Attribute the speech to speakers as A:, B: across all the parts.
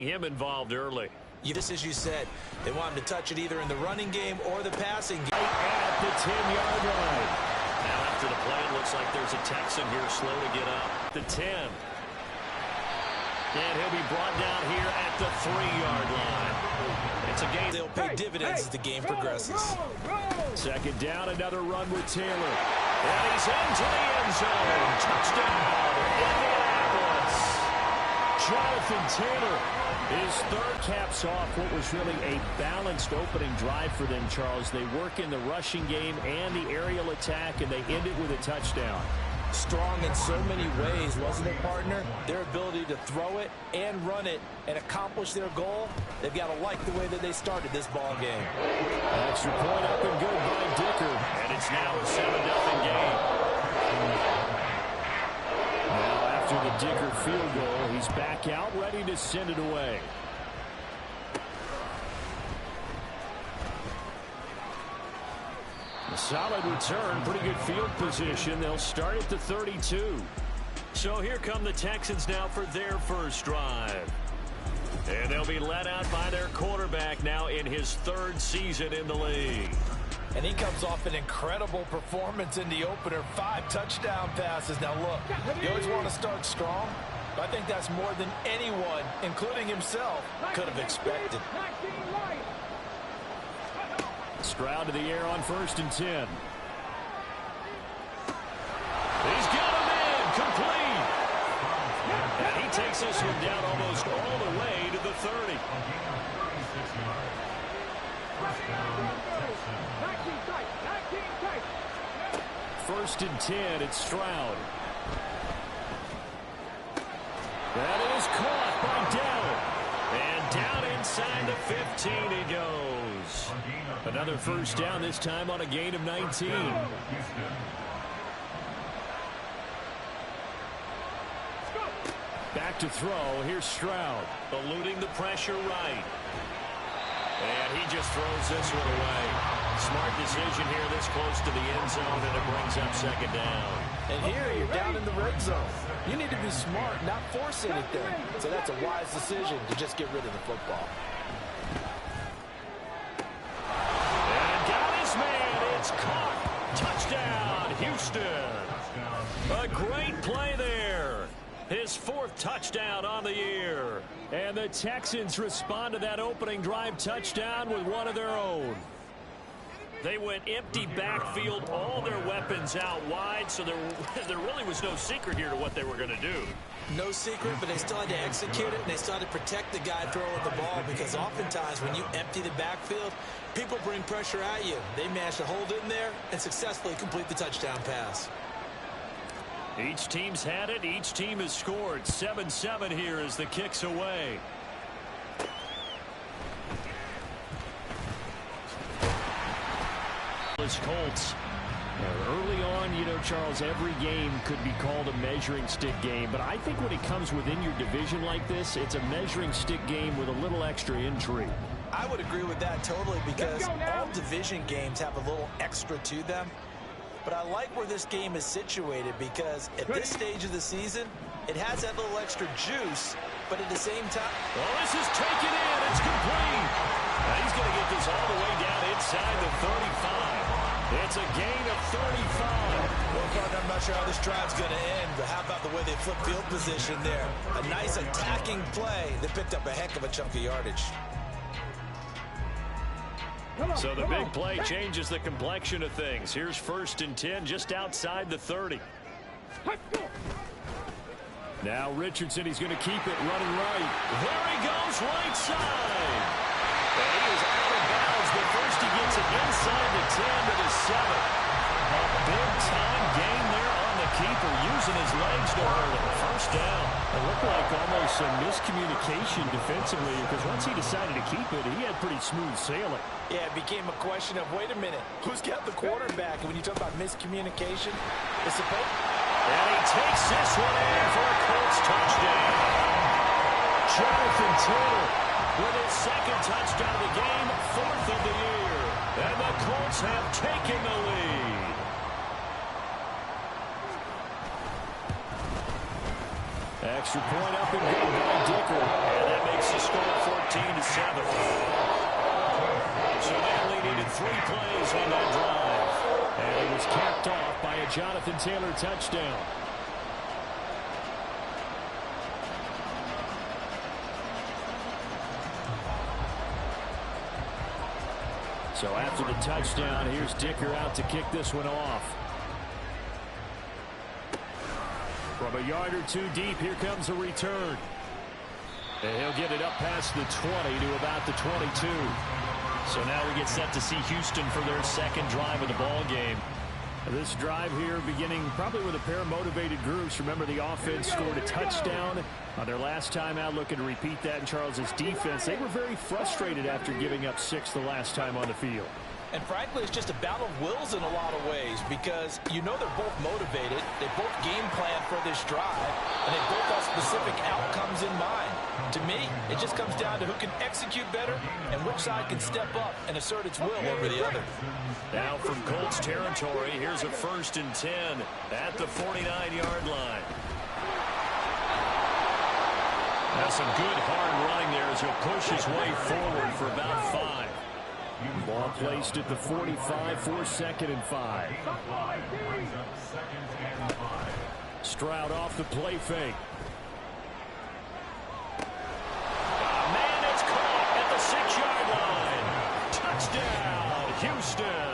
A: Him involved early.
B: Just as you said, they want him to touch it either in the running game or the passing game.
A: At the 10-yard line. Now after the play, it looks like there's a Texan here slow to get up. The 10. And he'll be brought down here at the 3-yard line. It's a game.
B: They'll pay dividends as the game progresses.
A: Second down, another run with Taylor. And he's into the end zone. Touchdown, Indianapolis. Jonathan Taylor, his third, caps off what was really a balanced opening drive for them, Charles. They work in the rushing game and the aerial attack, and they end it with a touchdown.
B: Strong in so many ways, wasn't it, partner? Their ability to throw it and run it and accomplish their goal, they've got to like the way that they started this ball game.
A: Extra point up and good by Dicker. And it's now a 7-0 game. Now after the Dicker field goal, he's back out, ready to send it away. A solid return, pretty good field position. They'll start at the 32. So here come the Texans now for their first drive. And they'll be led out by their quarterback now in his third season in the league.
B: And he comes off an incredible performance in the opener. 5 touchdown passes. Now look, you always want to start strong, but I think that's more than anyone, including himself, could have expected.
A: Stroud to the air on 1st and 10. He's got him in, complete. And he takes this one down almost all the way to the 30. First and 10, it's Stroud. That is caught by Dowd. And down inside the 15 he goes. Another first down, this time on a gain of 19. Back to throw. Here's Stroud. Eluding the pressure right. And he just throws this one away. Smart decision here this close to the end zone, and it brings up second down.
B: And here you're down in the red zone. You need to be smart, not force anything. So that's a wise decision to just get rid of the football.
A: And got his man. It's caught. Touchdown, Houston. A great play there. His 4th touchdown on the year. And the Texans respond to that opening drive touchdown with one of their own. They went empty backfield, all their weapons out wide, so there really was no secret here to what they were going to do.
B: No secret, but they still had to execute it, and they still had to protect the guy throwing the ball, because oftentimes when you empty the backfield, people bring pressure at you. They managed to hold in there and successfully complete the touchdown pass.
A: Each team's had it. Each team has scored. 7-7 here as the kick's away. Colts. Early on, you know, Charles, every game could be called a measuring stick game, but I think when it comes within your division like this, it's a measuring stick game with a little extra intrigue.
B: I would agree with that totally, because all division games have a little extra to them. But I like where this game is situated, because at this stage of the season, it has that little extra juice, but at the same time...
A: Well, this is taken in. It's complete. Now he's going to get this all the way down inside the 35. It's a gain of 35.
B: Well, partner, I'm not sure how this drive's going to end, but how about the way they flip field position there? A nice attacking play that picked up a heck of a chunk of yardage.
A: So the big play changes the complexion of things. Here's 1st and 10 just outside the 30. Now Richardson, he's going to keep it running right. There he goes, right side. And he is out of bounds, but first he gets it inside the 10 to the 7. A big-time gain there on the keeper, using his legs to hold it. First down. It looked like almost some miscommunication defensively, because once he decided to keep it, he had pretty smooth sailing.
B: Yeah, it became a question of, wait a minute, who's got the quarterback? And when you talk about miscommunication, it's supposed...
A: And he takes this one in for a Colts touchdown. Jonathan Taylor with his 2nd touchdown of the game, 4th of the year. And the Colts have taken the lead. Extra point up and good by Dicker. And that makes the score 14-7. So they only needed 3 plays on that drive. And it was capped off by a Jonathan Taylor touchdown. So after the touchdown, here's Dicker out to kick this one off. From a yard or 2 deep, here comes a return. And he'll get it up past the 20 to about the 22.
C: So now we get set to see Houston for their second drive of the ball game.
A: This drive here beginning probably with a pair of motivated groups. Remember, the offense scored a touchdown on their last time out, looking to repeat that in Charles's defense. They were very frustrated after giving up 6 the last time on the field.
B: And frankly, it's just a battle of wills in a lot of ways, because you know they're both motivated, they both game plan for this drive, and they both have specific outcomes in mind. To me, it just comes down to who can execute better and which side can step up and assert its will over the other.
A: Now from Colts territory, here's a 1st and 10 at the 49-yard line. That's some good hard running there as he'll push his way forward for about 5. Ball placed at the 45 for 2nd and 5. Stroud off the play fake. Man, it's caught at the 6-yard line. Touchdown, Houston.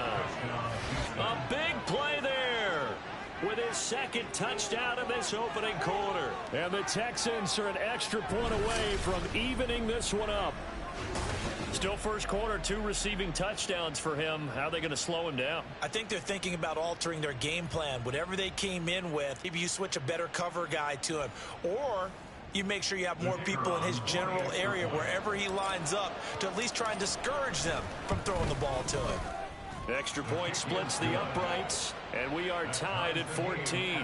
A: A big play there with his 2nd touchdown of this opening quarter. And the Texans are an extra point away from evening this one up.
C: Still first quarter, 2 receiving touchdowns for him. How are they going to slow him down?
B: I think they're thinking about altering their game plan. Whatever they came in with, maybe you switch a better cover guy to him. Or you make sure you have more people in his general area wherever he lines up to at least try and discourage them from throwing the ball to him.
A: Extra point splits the uprights, and we are tied at 14.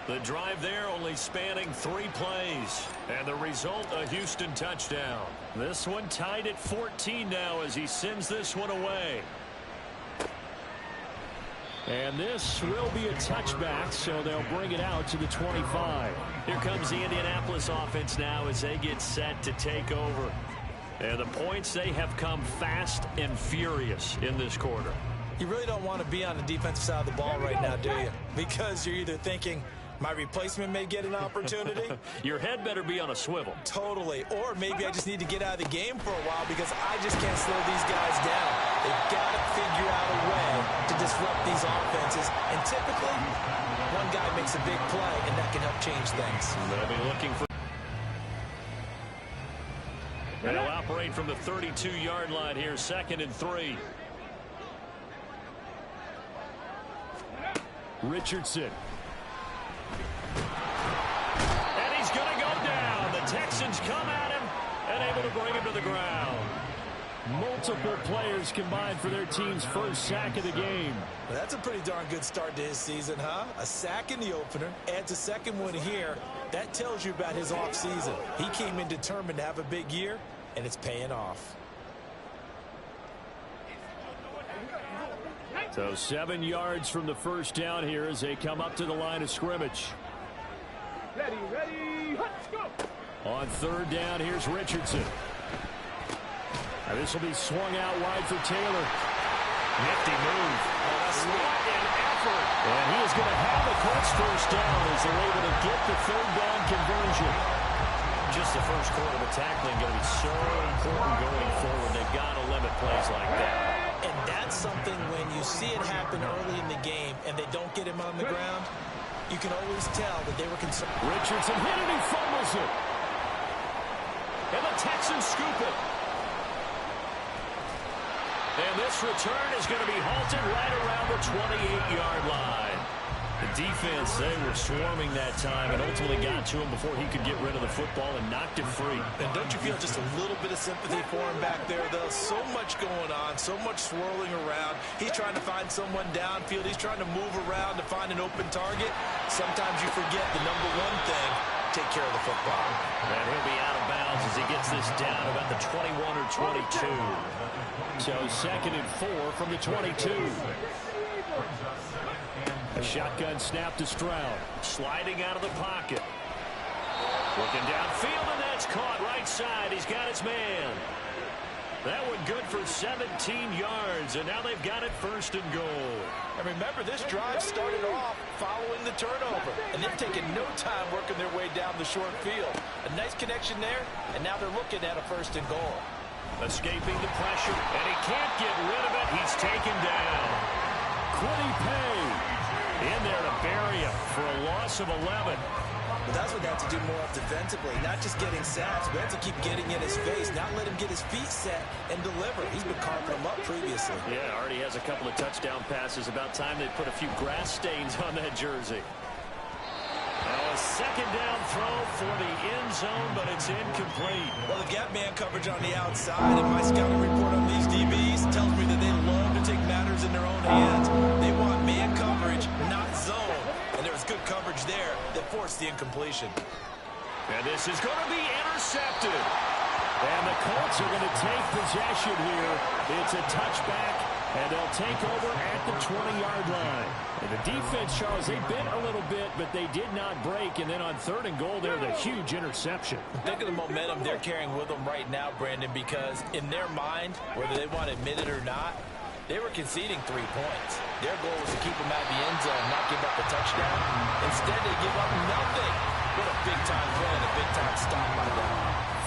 A: The drive there only spanning 3 plays, and the result, a Houston touchdown. This one tied at 14 now as he sends this one away. And this will be a touchback, so they'll bring it out to the 25.
C: Here comes the Indianapolis offense now as they get set to take over.
A: And the points, they have come fast and furious in this quarter.
B: You really don't want to be on the defensive side of the ball right now, do you? Because you're either thinking, my replacement may get an opportunity.
A: Your head better be on a swivel.
B: Totally. Or maybe I just need to get out of the game for a while because I just can't slow these guys down. They've got to figure out a way to disrupt these offenses. And typically, one guy makes a big play, and that can help change things.
A: They'll be looking for... And he'll operate from the 32-yard line here, 2nd and 3. Richardson. And he's going to go down. The Texans come at him and able to bring him to the ground. Multiple players combined for their team's first sack of the game.
B: Well, that's a pretty darn good start to his season, huh? A sack in the opener, adds a 2nd one here. That tells you about his offseason. He came in determined to have a big year, and it's paying off.
A: So 7 yards from the first down here as they come up to the line of scrimmage.
D: Ready, let's go.
A: On 3rd down, here's Richardson. And this will be swung out wide for Taylor. Nifty move. What an effort. And he is going to have the Colts first down as they're able to get the 3rd down conversion.
C: Just the first quarter of the tackling going to be so important going forward. They've got to limit plays like that.
B: And that's something when you see it happen early in the game and they don't get him on the ground, you can always tell that they were concerned.
A: Richardson hit it, he fumbles it. And the Texans scoop it. And this return is going to be halted right around the 28-yard line. The defense, they were swarming that time and ultimately got to him before he could get rid of the football and knocked it free.
B: And don't you feel just a little bit of sympathy for him back there, though? So much going on, so much swirling around. He's trying to find someone downfield. He's trying to move around to find an open target. Sometimes you forget the number one thing, take care of the football.
C: And he'll be out of bounds as he gets this down about the 21 or 22.
A: So 2nd and 4 from the 22. A shotgun snap to Stroud.
C: Sliding out of the pocket.
A: Looking downfield, and that's It's caught right side. He's got his man. That one good for 17 yards, and now they've got it 1st and goal.
B: And remember, this drive started off following the turnover, and they've taken no time working their way down the short field. A nice connection there, and now they're looking at a 1st and goal.
A: Escaping the pressure, and he can't get rid of it. He's taken down. Quiddy Pay in there to bury him for a loss of 11.
B: But that's what they have to do more of defensively, not just getting sacks, but have to keep getting in his face, not let him get his feet set and deliver. He's been carving them up previously.
A: Yeah, already has a couple of touchdown passes. About time they put a few grass stains on that jersey. Now a 2nd down throw for the end zone, but it's incomplete.
B: Well, the gap man coverage on the outside, and my scouting report on these DBs tells me that they love to take matters in their own hands. They want man coverage, not zone. And there was good coverage there that forced the incompletion.
A: And this is going to be intercepted. And the Colts are going to take possession here. It's a touchback, and they'll take over at the 20-yard line. And the defense, Charles, they bit a little bit, but they did not break. And then on 3rd and goal, they're the huge interception.
B: Think of the momentum they're carrying with them right now, Brandon, because in their mind, whether they want to admit it or not, they were conceding 3 points. Their goal was to keep them out of the end zone, not give up a touchdown. Instead, they give up nothing. What a big-time play and a big-time stop by them.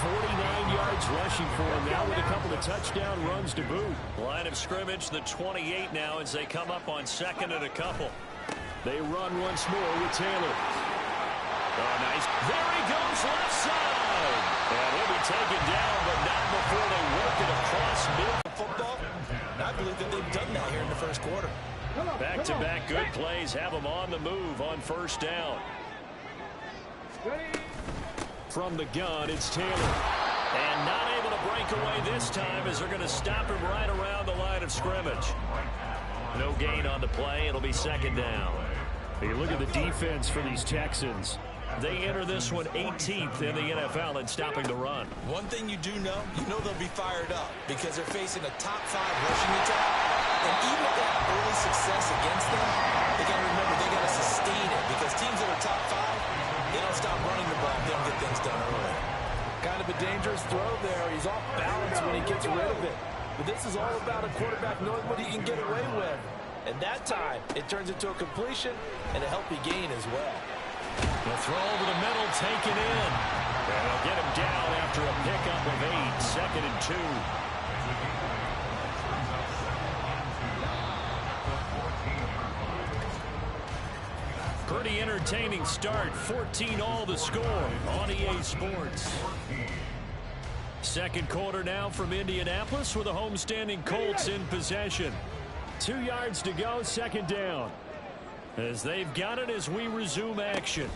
A: 49 yards rushing for him now with a couple of touchdown runs to boot. Line of scrimmage, the 28 now as they come up on 2nd and a couple. They run once more with Taylor. Oh, nice. There he goes left side. And he'll be taken down, but not before they work it across mid.
B: Football, I believe that they've done that here in the 1st quarter.
A: Back-to-back good plays have them on the move on 1st down. From the gun, it's Taylor. And not able to break away this time as they're going to stop him right around the line of scrimmage. No gain on the play. It'll be 2nd down. Hey, look at the defense for these Texans. They enter this one 18th in the NFL in stopping the run.
B: One thing you do know, they'll be fired up because they're facing a top 5 rushing attack. And even if they have early success against them, they got to remember they got to sustain it because teams that are top 5, they don't stop running the ball if they don't get things done early. Kind of a dangerous throw there. He's off balance when he gets rid of it. But this is all about a quarterback knowing what he can get away with. And that time, it turns into a completion and a healthy gain as well.
A: The throw over the middle, taken in. And they'll get him down after a pickup of 8, 2nd and 2. Pretty entertaining start. 14-all the score on EA Sports. 2nd quarter now from Indianapolis with the homestanding Colts in possession. 2 yards to go, 2nd down. As they've got it as we resume action.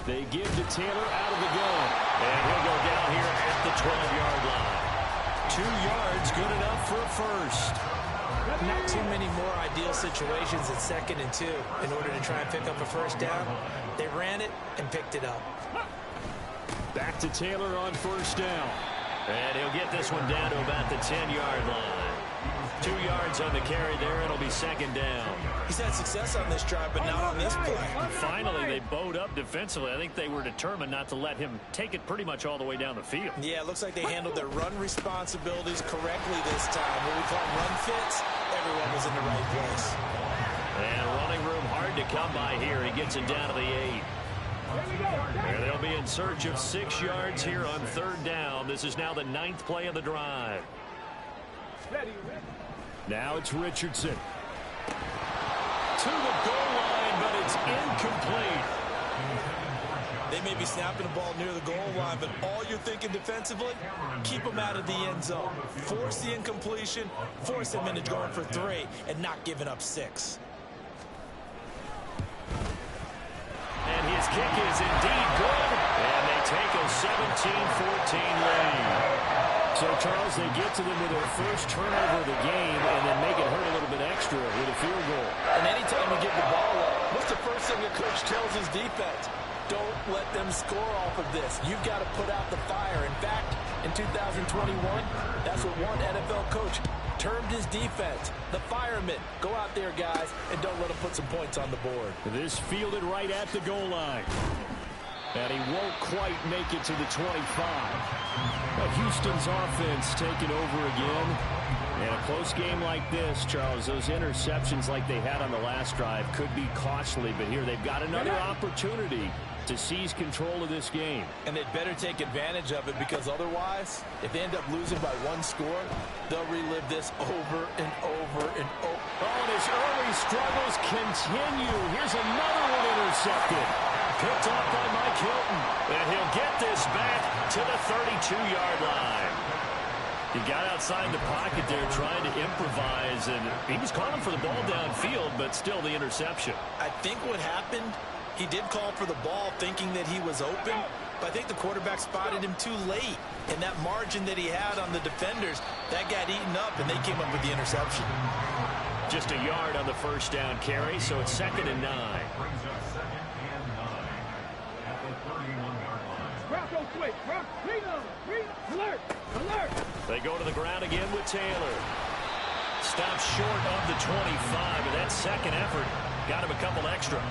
A: They give to Taylor out of the gun. And he'll go down here at the 12-yard line. 2 yards, good enough for a first.
B: Not too many more ideal situations at 2nd and 2 in order to try and pick up a 1st down. They ran it and picked it up.
A: Back to Taylor on 1st down. And he'll get this one down to about the 10-yard line. 2 yards on the carry there. It'll be 2nd down.
B: He's had success on this drive, but not on this play.
A: Finally, they bowed up defensively. I think they were determined not to let him take it pretty much all the way down the field.
B: Yeah, it looks like they handled their run responsibilities correctly this time. What we call run fits, everyone was in the right place.
A: And running room hard to come by here. He gets it down to the 8. And they'll be in search of 6 yards here on 3rd down. This is now the 9th play of the drive. Now it's Richardson. To the goal line, but it's incomplete.
B: They may be snapping the ball near the goal line, but all you're thinking defensively, keep them out of the end zone. Force the incompletion, force them into going for 3, and not giving up 6.
A: And his kick is indeed good. And they take a 17-14 lead. So, Charles, they get to them with their first turnover of the game and then make it hurt a little bit extra with a field goal.
B: And anytime you give the ball up, what's the first thing a coach tells his defense? Don't let them score off of this. You've got to put out the fire. In fact, in 2021, that's what one NFL coach termed his defense. The firemen. Go out there, guys, and don't let them put some points on the board.
A: This fielded right at the goal line.
C: And he won't quite make it to the 25. But Houston's offense taking over again. And a close game like this, Charles, those interceptions like they had on the last drive could be costly. But here they've got another opportunity to seize control of this game.
B: And they'd better take advantage of it, because otherwise, if they end up losing by one score, they'll relive this over and over and over.
C: Oh, and his early struggles continue. Here's another one intercepted. Picked off by Mike Hilton. And he'll get this back to the 32-yard line. He got outside the pocket there trying to improvise, and he was calling for the ball downfield, but still the interception.
B: I think what happened, he did call for the ball thinking that he was open, but I think the quarterback spotted him too late. And that margin that he had on the defenders, that got eaten up, and they came up with the interception.
C: Just a yard on the first down carry, so it's 2nd and 9. They go to the ground again with Taylor. Stops short of the 25, but that second effort got him a couple extra.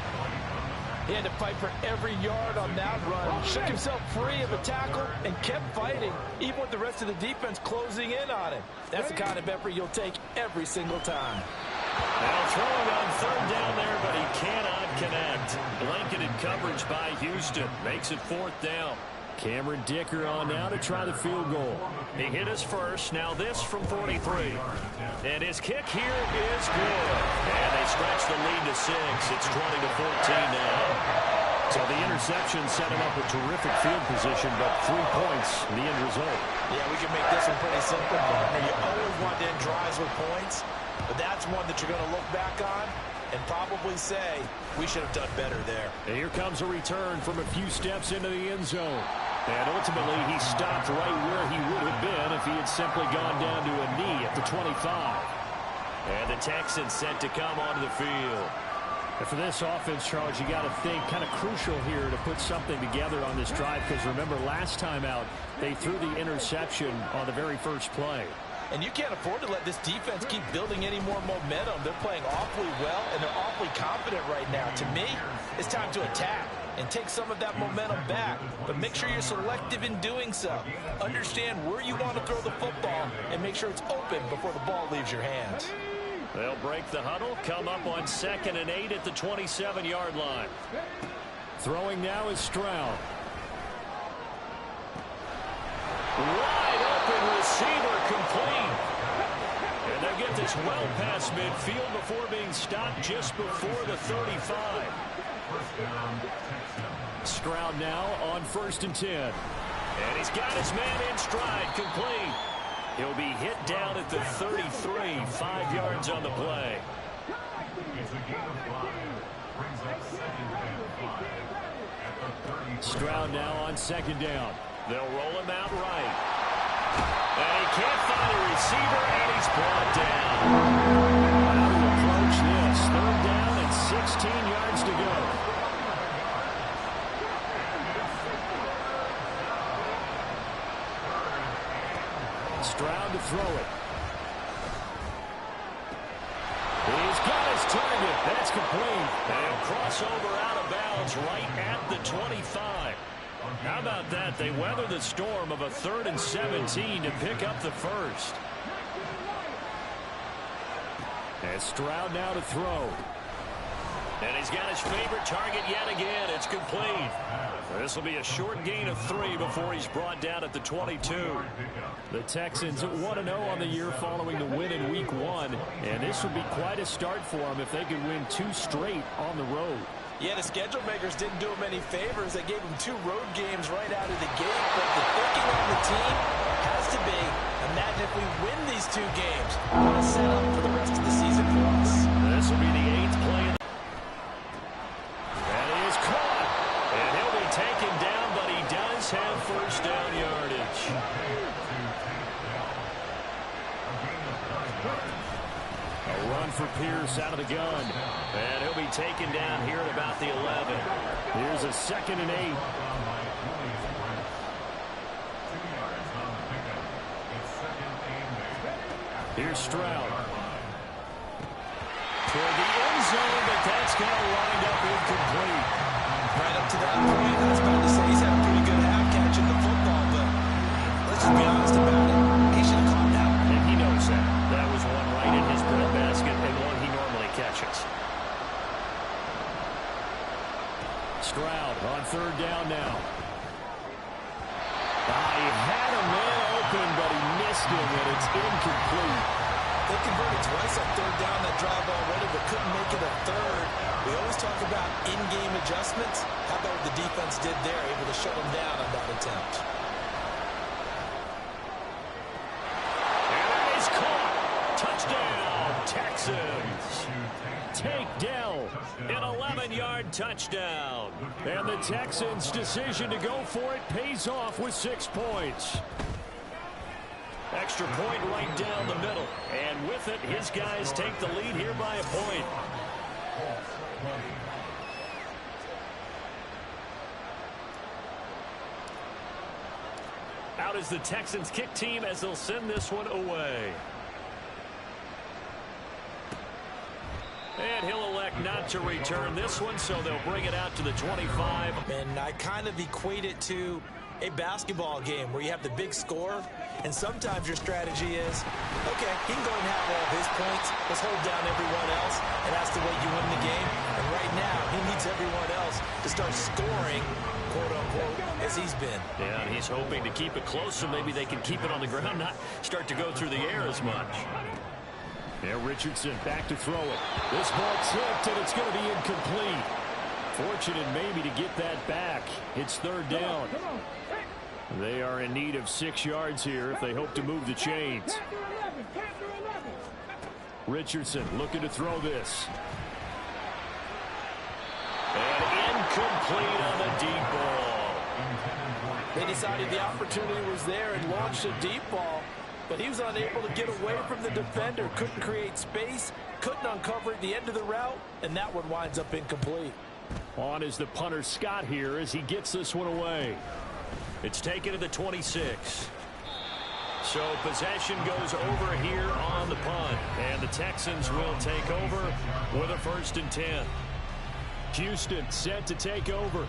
B: He had to fight for every yard on that run. Shook himself free of a tackle and kept fighting, even with the rest of the defense closing in on him. That's the kind of effort you'll take every single time.
C: Now throwing on 3rd down there, but he cannot connect. Blanketed coverage by Houston. Makes it 4th down. Cameron Dicker on now to try the field goal. He hit his first. Now this from 43. And his kick here is good. And they stretch the lead to 6. It's 20-14 now. So the interception set him up a terrific field position, but 3 points, the end result.
B: Yeah, we can make this one pretty simple, partner. You always want to end drives with points, but that's one that you're going to look back on and probably say, we should have done better there.
C: And here comes a return from a few steps into the end zone. And ultimately, he stopped right where he would have been if he had simply gone down to a knee at the 25. And the Texans set to come onto the field. And for this offense, Charles, you got to think kind of crucial here to put something together on this drive, because remember, last time out, they threw the interception on the very first play.
B: And you can't afford to let this defense keep building any more momentum. They're playing awfully well, and they're awfully confident right now. To me, it's time to attack and take some of that momentum back. But make sure you're selective in doing so. Understand where you want to throw the football and make sure it's open before the ball leaves your hands.
C: They'll break the huddle, come up on 2nd and 8 at the 27-yard line. Throwing now is Stroud. Wide open receiver complete. And they'll get this well past midfield before being stopped just before the 35. Stroud now on 1st and 10. And he's got his man in stride, complete. He'll be hit down at the 33, 5 yards on the play. Stroud now on 2nd down. They'll roll him out right. And he can't find a receiver, and he's brought down. How to approach this? 3rd down and 16 yards to go. Stroud to throw it. He's got his target. That's complete. And he'll cross over out of bounds right at the 25. How about that? They weather the storm of a 3rd and 17 to pick up the first. And Stroud now to throw. And he's got his favorite target yet again. It's complete. This will be a short gain of 3 before he's brought down at the 22. The Texans 1-0 on the year following the win in Week 1. And this would be quite a start for them if they could win 2 straight on the road.
B: Yeah, the schedule makers didn't do him any favors. They gave him 2 road games right out of the gate. But the thinking on the team has to be, imagine if we win these 2 games. What a setup for the rest of the season for us.
C: This will be the 8th play. And he is caught. And he'll be taken down, but he does have 1st down yardage. A run for Pierce out of the gun. And he'll be taken down here at about the 11. Here's a 2nd and 8. Here's Stroud. Toward the end zone, but that's going to wind up incomplete.
B: Right up to that point, I was about to say he's had a pretty good half catching the football, but let's just be honest about it. He should have caught that one.
C: And he knows that. That was one right in his breadbasket and one he normally catches. Stroud on third down now. He had a man open, but he missed him, and it's incomplete.
B: They converted twice on third down that drive already, but couldn't make it a third. We always talk about in-game adjustments. How about what the defense did there, able to shut them down on that attempt.
C: And he's caught. Touchdown, Texans. Take Dell, an 11-yard touchdown. And the Texans' decision to go for it pays off with 6 points. Extra point right down the middle. And with it, his guys take the lead here by a point. Out is the Texans kick team as they'll send this one away. And he'll elect not to return this one, so they'll bring it out to the 25.
B: And I kind of equate it to a basketball game where you have the big score, and sometimes your strategy is, okay, he can go and have all of his points. Let's hold down everyone else, and that's the way you win the game. And right now, he needs everyone else to start scoring, quote-unquote, as he's been.
C: Yeah, and he's hoping to keep it close so maybe they can keep it on the ground, not start to go through the air as much. Yeah, Richardson back to throw it. This ball tipped, and it's going to be incomplete. Fortunate maybe to get that back. It's third down. They are in need of 6 yards here if they hope to move the chains. Richardson looking to throw this. And incomplete on the deep ball.
D: They decided the opportunity was there and launched a deep ball, but he was unable to get away from the defender. Couldn't create space, couldn't uncover at the end of the route, and that one winds up incomplete.
C: On is the punter Scott here as he gets this one away. It's taken to the 26. So possession goes over here on the punt, and the Texans will take over with a 1st and 10. Houston set to take over.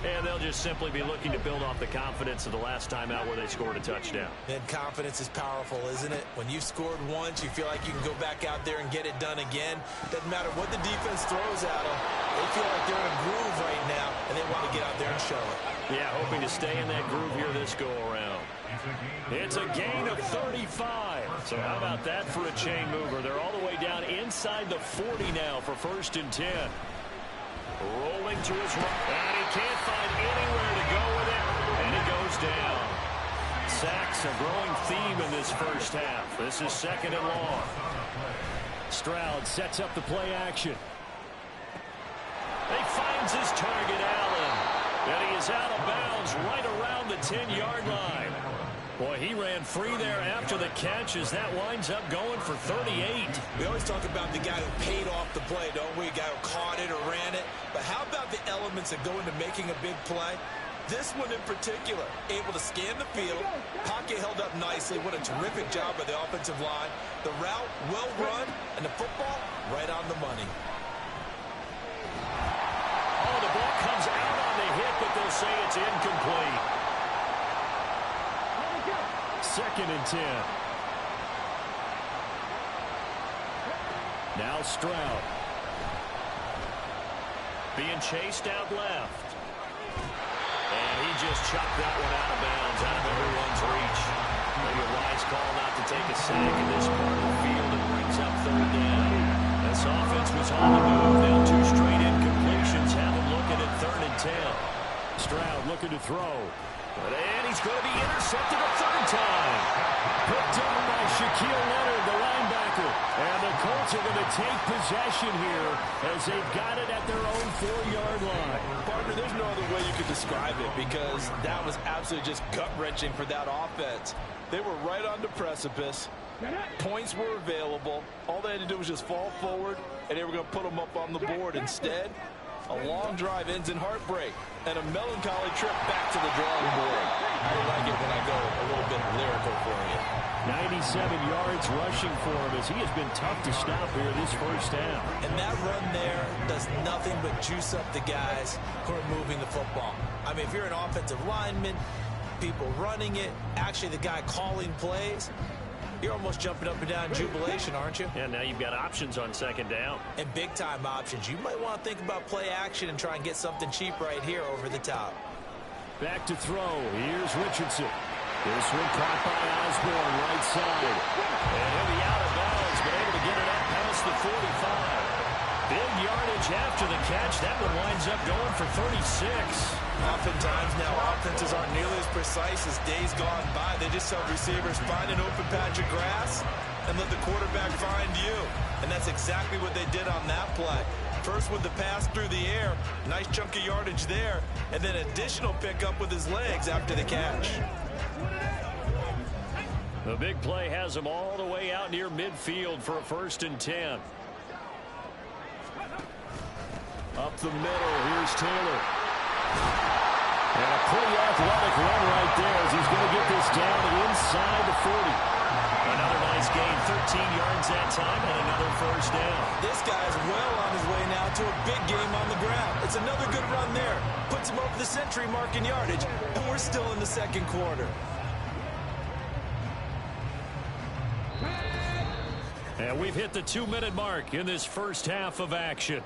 C: And they'll just simply be looking to build off the confidence of the last time out where they scored a touchdown.
B: And confidence is powerful, isn't it? When you've scored once, you feel like you can go back out there and get it done again. Doesn't matter what the defense throws at them. They feel like they're in a groove right now, and they want to get out there and show it.
C: Yeah, hoping to stay in that groove here this go-around. It's a gain of 35. So how about that for a chain mover? They're all the way down inside the 40 now for 1st and 10. Rolling to his right, and he can't find anywhere to go with it, and he goes down. Sacks a growing theme in this first half. This is 2nd and long. Stroud sets up the play action. He finds his target, Allen, and he is out of bounds right around the 10-yard line. Boy, he ran free there after the catch as that winds up going for 38.
B: We always talk about the guy who paid off the play, don't we? A guy who caught it or ran it. But how about the elements that go into making a big play? This one in particular, able to scan the field. Pocket held up nicely. What a terrific job by the offensive line. The route, well run, and the football, right on the money.
C: Oh, the ball comes out on the hit, but they'll say it's incomplete. 2nd and 10. Now Stroud. Being chased out left. And he just chopped that one out of bounds, out of everyone's reach. Maybe a wise call not to take a sack in this part of the field and brings up 3rd down. This offense was on the move. Now 2 straight incompletions have him looking at 3rd and 10. Stroud looking to throw. And he's going to be intercepted a 3rd time. Picked up by Shaquille Leonard, the linebacker. And the Colts are going to take possession here as they've got it at their own 4-yard line.
D: Partner, there's no other way you could describe it because that was absolutely just gut-wrenching for that offense. They were right on the precipice. Points were available. All they had to do was just fall forward, and they were going to put them up on the board. Instead, a long drive ends in heartbreak and a melancholy trip back to the drawing board. I like it when I go a little bit lyrical for you.
C: yards rushing for him as he has been tough to stop here this first half.
B: And that run there does nothing but juice up the guys who are moving the football. I mean, if you're an offensive lineman, people running it, actually the guy calling plays, you're almost jumping up and down in jubilation, aren't you?
C: And now you've got options on second down.
B: And big-time options. You might want to think about play action and try and get something cheap right here over the top.
C: Back to throw. Here's Richardson. This one caught by Osborne, right side. And he'll be out of bounds, but able to get it up past the 45. Big yardage after the catch. That one winds up going for 36.
D: Oftentimes now offenses aren't nearly as precise as days gone by. They just have receivers find an open patch of grass and let the quarterback find you. And that's exactly what they did on that play. First with the pass through the air, nice chunk of yardage there, and then additional pickup with his legs after the catch.
C: The big play has him all the way out near midfield for a 1st and 10. Up the middle, here's Taylor. And a pretty athletic run right there as he's going to get this down inside the 40. Another nice gain, 13 yards that time, and another 1st down.
B: This guy's well on his way now to a big game on the ground. It's another good run there. Puts him over the century mark in yardage, and we're still in the 2nd quarter.
C: And we've hit the 2-minute mark in this first half of action.